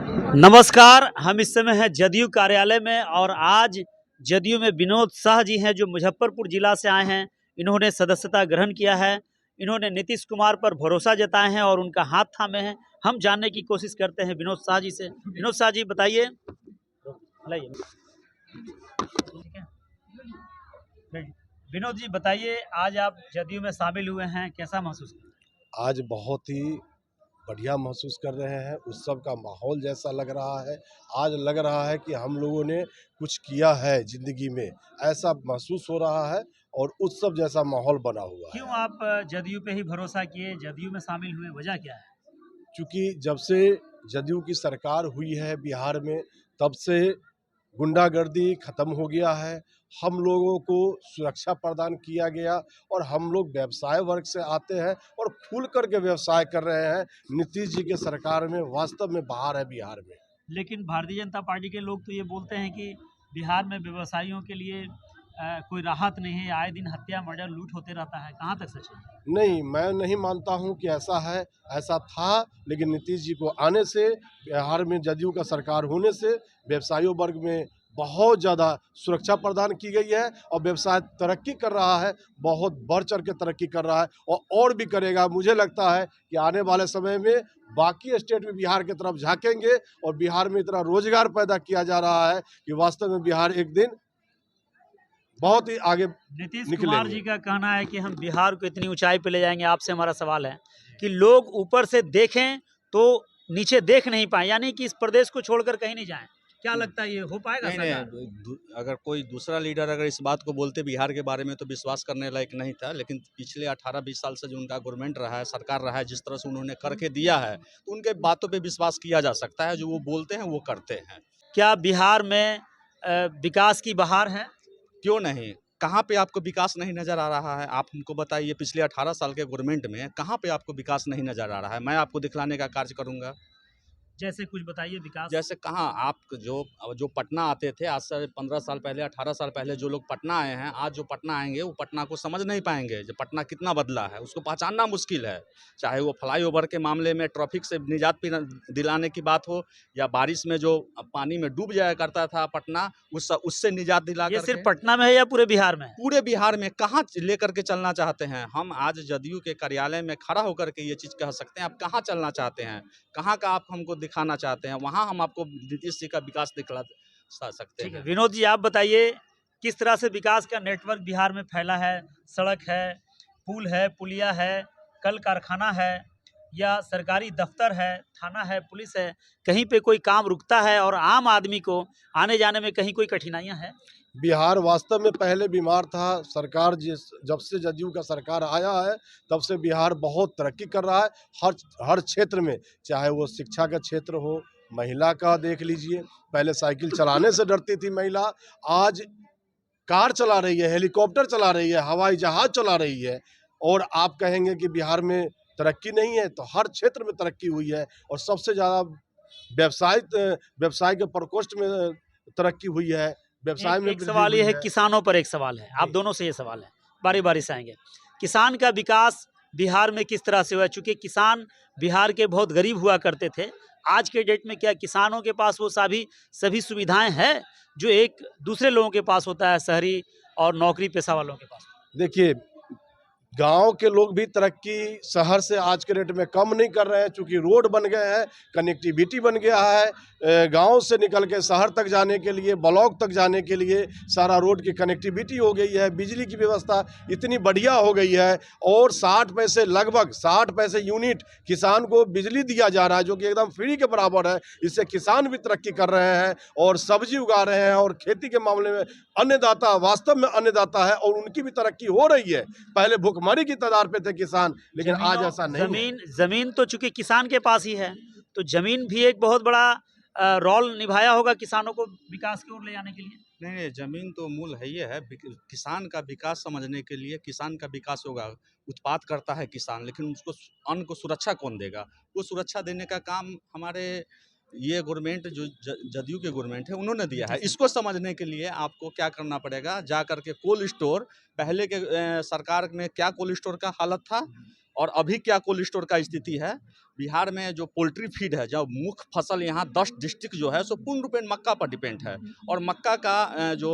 नमस्कार। हम इस समय हैं जदयू कार्यालय में और आज जदयू में विनोद शाह जी हैं जो मुजफ्फरपुर जिला से आए हैं। इन्होंने सदस्यता ग्रहण किया है। इन्होंने नीतीश कुमार पर भरोसा जताए हैं और उनका हाथ थामे हैं। हम जानने की कोशिश करते हैं विनोद शाह जी से। विनोद शाह जी बताइए। विनोद जी बताइए, आज आप जदयू में शामिल हुए हैं, कैसा महसूस कर रहे हैं? आज बहुत ही बढ़िया महसूस कर रहे हैं। उत्सव का माहौल जैसा लग रहा है। आज लग रहा है कि हम लोगों ने कुछ किया है ज़िंदगी में, ऐसा महसूस हो रहा है और उत्सव जैसा माहौल बना हुआ है। क्यों आप जदयू पे ही भरोसा किए, जदयू में शामिल हुए, वजह क्या है? क्योंकि जब से जदयू की सरकार हुई है बिहार में, तब से गुंडागर्दी खत्म हो गया है। हम लोगों को सुरक्षा प्रदान किया गया और हम लोग व्यवसाय वर्ग से आते हैं और खुल कर के व्यवसाय कर रहे हैं। नीतीश जी के सरकार में वास्तव में बहार है बिहार में। लेकिन भारतीय जनता पार्टी के लोग तो ये बोलते हैं कि बिहार में व्यवसायियों के लिए कोई राहत नहीं है, आए दिन हत्या मर्डर लूट होते रहता है, कहाँ तक सच है? नहीं, मैं नहीं मानता हूं कि ऐसा है। ऐसा था, लेकिन नीतीश जी को आने से, बिहार में जदयू का सरकार होने से व्यवसायियों वर्ग में बहुत ज़्यादा सुरक्षा प्रदान की गई है और व्यवसाय तरक्की कर रहा है, बहुत बढ़ चढ़ के तरक्की कर रहा है और भी करेगा। मुझे लगता है कि आने वाले समय में बाकी स्टेट भी बिहार की तरफ झाँकेंगे और बिहार में इतना रोजगार पैदा किया जा रहा है कि वास्तव में बिहार एक दिन बहुत ही आगे नीतीश कुमार जी का कहना है कि हम बिहार को इतनी ऊंचाई पे ले जाएंगे। आपसे हमारा सवाल है कि लोग ऊपर से देखें तो नीचे देख नहीं पाए, यानी कि इस प्रदेश को छोड़कर कहीं नहीं जाएं। क्या लगता है, ये हो पाएगा? नहीं, अगर कोई दूसरा लीडर अगर इस बात को बोलते बिहार के बारे में तो विश्वास करने लायक नहीं था। लेकिन पिछले 18-20 साल से जो उनका गवर्नमेंट रहा है, सरकार रहा है, जिस तरह से उन्होंने करके दिया है, तो उनके बातों पे विश्वास किया जा सकता है। जो वो बोलते हैं वो करते हैं। क्या बिहार में विकास की बहार है? क्यों नहीं? कहाँ पे आपको विकास नहीं नज़र आ रहा है? आप हमको बताइए, पिछले 18 साल के गवर्नमेंट में कहाँ पे आपको विकास नहीं नज़र आ रहा है? मैं आपको दिखलाने का कार्य करूँगा। जैसे कुछ बताइए विकास। जैसे कहाँ आप जो पटना आते थे आज से 15 साल पहले, 18 साल पहले, जो लोग पटना आए हैं, आज जो पटना आएंगे वो पटना को समझ नहीं पाएंगे। जो पटना कितना बदला है उसको पहचानना मुश्किल है। चाहे वो फ्लाईओवर के मामले में ट्रैफिक से निजात दिलाने की बात हो, या बारिश में जो पानी में डूब जाया करता था पटना, उससे निजात दिला ये करके। सिर्फ पटना में है या पूरे बिहार में? पूरे बिहार में कहाँ लेकर के चलना चाहते हैं? हम आज जदयू के कार्यालय में खड़ा होकर के ये चीज़ कह सकते हैं। आप कहाँ चलना चाहते हैं, कहाँ का आप हमको दिखाना चाहते हैं, वहाँ हम आपको नीतीश जी का विकास दिखला सकते हैं। विनोद जी आप बताइए, किस तरह से विकास का नेटवर्क बिहार में फैला है? सड़क है, पुल है, पुलिया है, कल कारखाना है, या सरकारी दफ्तर है, थाना है, पुलिस है, कहीं पे कोई काम रुकता है और आम आदमी को आने जाने में कहीं कोई कठिनाइयां हैं? बिहार वास्तव में पहले बीमार था। सरकार जब से जदयू का सरकार आया है, तब से बिहार बहुत तरक्की कर रहा है। हर क्षेत्र में, चाहे वो शिक्षा का क्षेत्र हो, महिला का देख लीजिए। पहले साइकिल चलाने से डरती थी महिला, आज कार चला रही है, हेलीकॉप्टर चला रही है, हवाई जहाज चला रही है। और आप कहेंगे कि बिहार में तरक्की नहीं है, तो हर क्षेत्र में तरक्की हुई है और सबसे ज़्यादा व्यवसाय के प्रकोष्ठ में तरक्की हुई है। व्यवसाय में एक सवाल ये है, किसानों पर एक सवाल है, आप दोनों से ये सवाल है, बारी बारी से आएंगे। किसान का विकास बिहार में किस तरह से हुआ? चूंकि किसान बिहार के बहुत गरीब हुआ करते थे, आज के डेट में क्या किसानों के पास वो सभी सुविधाएं हैं जो एक दूसरे लोगों के पास होता है, शहरी और नौकरी पेशा वालों के पास? देखिए, गांव के लोग भी तरक्की शहर से आज के रेट में कम नहीं कर रहे हैं, चूँकि रोड बन गए हैं, कनेक्टिविटी बन गया है। गांव से निकल के शहर तक जाने के लिए, ब्लॉक तक जाने के लिए सारा रोड की कनेक्टिविटी हो गई है। बिजली की व्यवस्था इतनी बढ़िया हो गई है और 60 पैसे, लगभग 60 पैसे यूनिट किसान को बिजली दिया जा रहा है, जो कि एकदम फ्री के बराबर है। इससे किसान भी तरक्की कर रहे हैं और सब्जी उगा रहे हैं और खेती के मामले में अन्नदाता, वास्तव में अन्नदाता है और उनकी भी तरक्की हो रही है। पहले भुखमरी की तादाद पे थे किसान, लेकिन आज ऐसा नहीं है। जमीन तो चूंकि किसान के पास ही है, तो जमीन भी एक बहुत बड़ा रोल निभाया होगा किसानों को विकास की ओर ले जाने के लिए। नहीं, ज़मीन तो मूल है, ये है किसान का विकास समझने के लिए। किसान का विकास होगा, उत्पाद करता है किसान, लेकिन उसको अन्न को सुरक्षा कौन देगा? वो सुरक्षा देने का काम हमारे ये गवर्नमेंट, जो जदयू के गवर्नमेंट है, उन्होंने दिया है। इसको समझने के लिए आपको क्या करना पड़ेगा, जा करके कोल्ड स्टोर, पहले के सरकार में क्या कोल्ड स्टोर का हालत था, और अभी क्या कोल्ड स्टोर का स्थिति है। बिहार में जो पोल्ट्री फीड है, जो मुख्य फसल यहाँ 10 डिस्ट्रिक्ट जो है सो पूर्ण रूपेण मक्का पर डिपेंड है। और मक्का का जो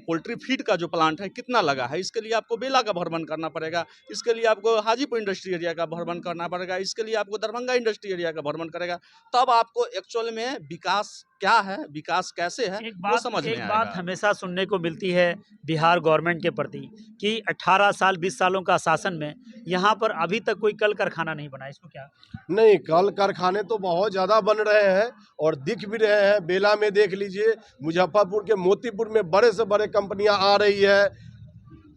पोल्ट्री फीड का जो प्लांट है कितना लगा है, इसके लिए आपको बेला का भ्रमण करना पड़ेगा, इसके लिए आपको हाजीपुर इंडस्ट्री एरिया का भ्रमण करना पड़ेगा, इसके लिए आपको दरभंगा इंडस्ट्री एरिया का भ्रमण करेगा, तब आपको एक्चुअल में विकास क्या है, विकास कैसे है वो समझ में एक आएगा। बात हमेशा सुनने को मिलती है बिहार गवर्नमेंट के प्रति कि 18 साल 20 सालों का शासन में यहाँ पर अभी तक कोई कल कारखाना नहीं बना, इसको क्या? नहीं, कल कारखाने तो बहुत ज़्यादा बन रहे हैं और दिख भी रहे हैं। बेला में देख लीजिए, मुजफ्फरपुर के मोतीपुर में बड़े से बड़े कंपनियां आ रही है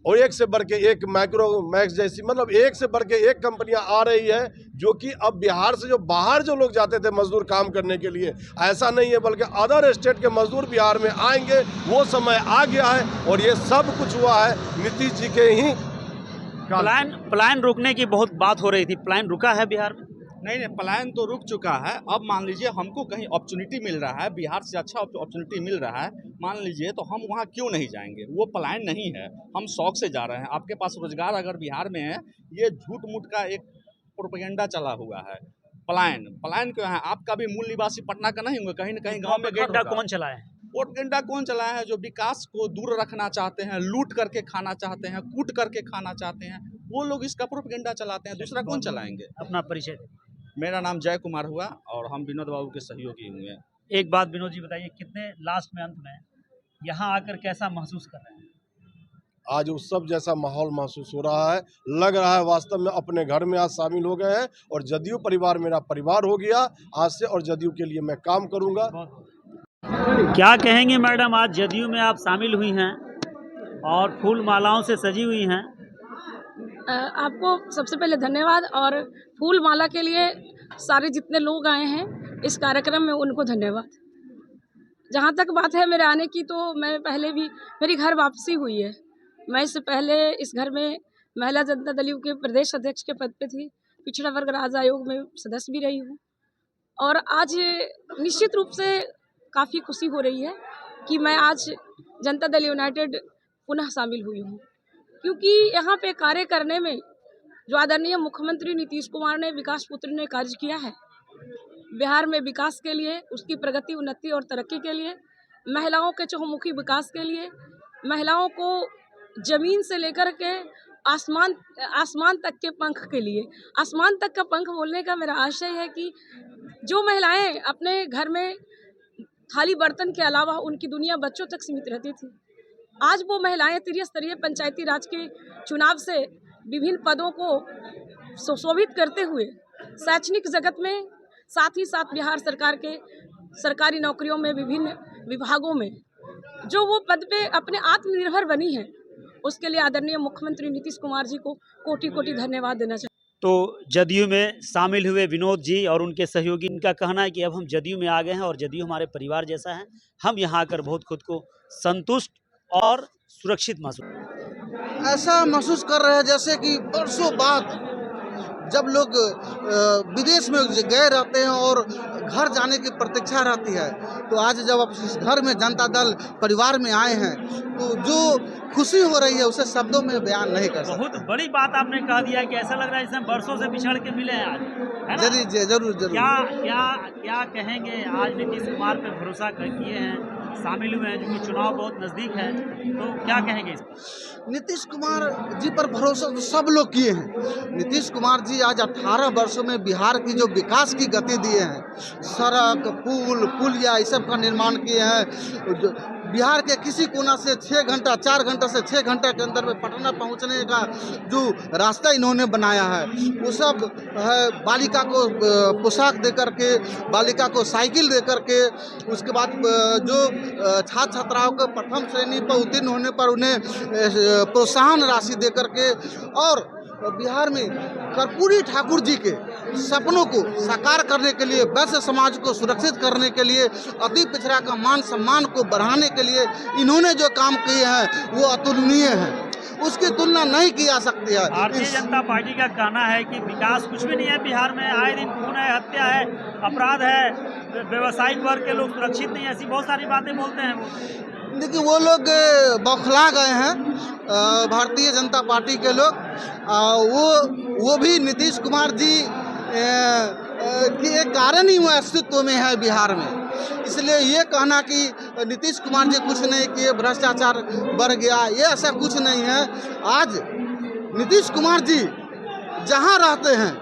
और एक से बढ़ के एक माइक्रो मैक्स जैसी, मतलब एक से बढ़ के एक कंपनियां आ रही है, जो कि अब बिहार से जो बाहर जो लोग जाते थे मजदूर काम करने के लिए, ऐसा नहीं है बल्कि अदर स्टेट के मजदूर बिहार में आएंगे। वो समय आ गया है और ये सब कुछ हुआ है नीतीश जी के ही प्लान रोकने की बहुत बात हो रही थी, प्लान रुका है बिहार में? नहीं, पलायन तो रुक चुका है। अब मान लीजिए हमको कहीं अपॉर्चुनिटी मिल रहा है, बिहार से अच्छा अपॉर्चुनिटी मिल रहा है, मान लीजिए, तो हम वहाँ क्यों नहीं जाएंगे? वो पलायन नहीं है, हम शौक से जा रहे हैं। आपके पास रोजगार अगर बिहार में है, ये झूठ मूठ का एक प्रोपेगेंडा चला हुआ है। पलायन क्यों है? आपका भी मूल निवासी पटना का नहीं होंगे, कहीं न कहीं गाँव में प्रोपेगेंडा कौन चलाया है? प्रोपेगेंडा कौन चलाया है? जो विकास को दूर रखना चाहते हैं, लूट करके खाना चाहते हैं, कूट करके खाना चाहते हैं, वो लोग इसका प्रोपेगेंडा चलाते हैं। दूसरा कौन चलाएंगे? अपना परिचय। मेरा नाम जय कुमार हुआ और हम विनोद बाबू के सहयोगी हुए। एक बात विनोद जी बताइए, कितने लास्ट में अंत में यहाँ आकर कैसा महसूस कर रहे हैं? आज उत्सव जैसा माहौल महसूस हो रहा है, लग रहा है वास्तव में अपने घर में आज शामिल हो गए हैं और जदयू परिवार मेरा परिवार हो गया आज से, और जदयू के लिए मैं काम करूंगा। क्या कहेंगे मैडम, आज जदयू में आप शामिल हुई हैं और फूल मालाओं से सजी हुई हैं? आपको सबसे पहले धन्यवाद, और फूल माला के लिए सारे जितने लोग आए हैं इस कार्यक्रम में उनको धन्यवाद। जहाँ तक बात है मेरे आने की, तो मैं पहले भी, मेरी घर वापसी हुई है। मैं इससे पहले इस घर में महिला जनता दल के प्रदेश अध्यक्ष के पद पे थी, पिछड़ा वर्ग राज्य आयोग में सदस्य भी रही हूँ, और आज निश्चित रूप से काफ़ी खुशी हो रही है कि मैं आज जनता दल यूनाइटेड पुनः शामिल हुई हूँ, क्योंकि यहाँ पे कार्य करने में जो आदरणीय मुख्यमंत्री नीतीश कुमार ने, विकास पुत्र ने कार्य किया है बिहार में विकास के लिए, उसकी प्रगति, उन्नति और तरक्की के लिए, महिलाओं के चहुमुखी विकास के लिए, महिलाओं को जमीन से लेकर के आसमान तक के पंख के लिए। आसमान तक का पंख बोलने का मेरा आशय है कि जो महिलाएं अपने घर में थाली बर्तन के अलावा उनकी दुनिया बच्चों तक सीमित रहती थी, आज वो महिलाएं त्रिस्तरीय पंचायती राज के चुनाव से विभिन्न पदों को सुशोभित करते हुए शैक्षणिक जगत में, साथ ही साथ बिहार सरकार के सरकारी नौकरियों में, विभिन्न विभागों में जो वो पद पे अपने आत्मनिर्भर बनी है, उसके लिए आदरणीय मुख्यमंत्री नीतीश कुमार जी को कोटि कोटि धन्यवाद देना चाहिए। तो जदयू में शामिल हुए विनोद जी और उनके सहयोगी, इनका कहना है कि अब हम जदयू में आ गए हैं और जदयू हमारे परिवार जैसा है, हम यहाँ आकर बहुत खुद को संतुष्ट और सुरक्षित महसूस, ऐसा महसूस कर रहे हैं जैसे कि बरसों बाद जब लोग विदेश में गए रहते हैं और घर जाने की प्रतीक्षा रहती है, तो आज जब आप इस घर में जनता दल परिवार में आए हैं, तो जो खुशी हो रही है उसे शब्दों में बयान नहीं कर सकते। बहुत बड़ी बात आपने कह दिया कि ऐसा लग रहा है जैसे बरसों से बिछड़ के मिले हैं आज, है ना? जरूर जरूर। क्या कहेंगे, आज नीतीश कुमार पे भरोसा किए हैं, शामिल हुए हैं, जो कि चुनाव बहुत नज़दीक है, तो क्या कहेंगे इस पर? नीतीश कुमार जी पर भरोसा तो सब लोग किए हैं। नीतीश कुमार जी आज 18 वर्षों में बिहार की जो विकास की गति दिए हैं, सड़क, पुलिया, इस सब का निर्माण किए हैं। बिहार के किसी कोना से 4 घंटा से 6 घंटा के अंदर में पटना पहुंचने का जो रास्ता इन्होंने बनाया है, वो सब है। बालिका को पोशाक दे करके, बालिका को साइकिल दे करके, उसके बाद जो छात्र छात्राओं को प्रथम श्रेणी पर उत्तीर्ण होने पर उन्हें प्रोत्साहन राशि दे करके, और बिहार में कर्पूरी ठाकुर जी के सपनों को साकार करने के लिए, वैश्य समाज को सुरक्षित करने के लिए, अति पिछड़ा का मान सम्मान को बढ़ाने के लिए इन्होंने जो काम किए हैं वो अतुलनीय है, उसकी तुलना नहीं की जा सकती है। भारतीय जनता पार्टी का कहना है कि विकास कुछ भी नहीं है बिहार में, आए दिन खून है, हत्या है, अपराध है, व्यवसायिक वर्ग के लोग सुरक्षित नहीं, ऐसी बहुत सारी बातें बोलते हैं वो। देखिए, वो लोग बौखला गए हैं, भारतीय जनता पार्टी के लोग। वो भी नीतीश कुमार जी के कारण ही वो अस्तित्व में है बिहार में। इसलिए ये कहना कि नीतीश कुमार जी कुछ नहीं किए, भ्रष्टाचार बढ़ गया, ये ऐसा कुछ नहीं है। आज नीतीश कुमार जी जहाँ रहते हैं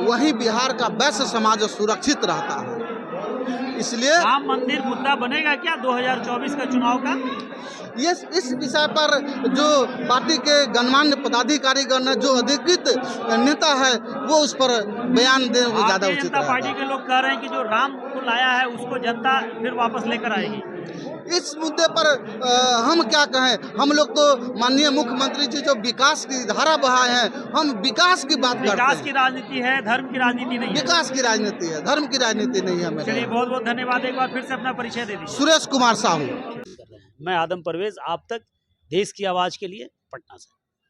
वहीं बिहार का वैश्य समाज सुरक्षित रहता है। इसलिए राम मंदिर मुद्दा बनेगा क्या 2024 का चुनाव का? ये इस विषय पर जो पार्टी के गणमान्य पदाधिकारीगण है, जो अधिकृत नेता है, वो उस पर बयान दें वो ज़्यादा भारतीय उचित जनता पार्टी रहेगा। के लोग कह रहे हैं कि जो राम को लाया है उसको जनता फिर वापस लेकर आएगी। इस मुद्दे पर हम क्या कहें, हम लोग तो माननीय मुख्यमंत्री जी जो विकास की धारा बहाए हैं, हम विकास की बात करते विकास की हैं। राजनीति है, धर्म की राजनीति नहीं है। विकास की राजनीति है, धर्म की राजनीति नहीं है। चलिए, मेरे बहुत बहुत धन्यवाद। एक बार फिर से अपना परिचय दे दीजिए। सुरेश कुमार साहू। मैं आदम परवेज, आप तक देश की आवाज के लिए, पटना से।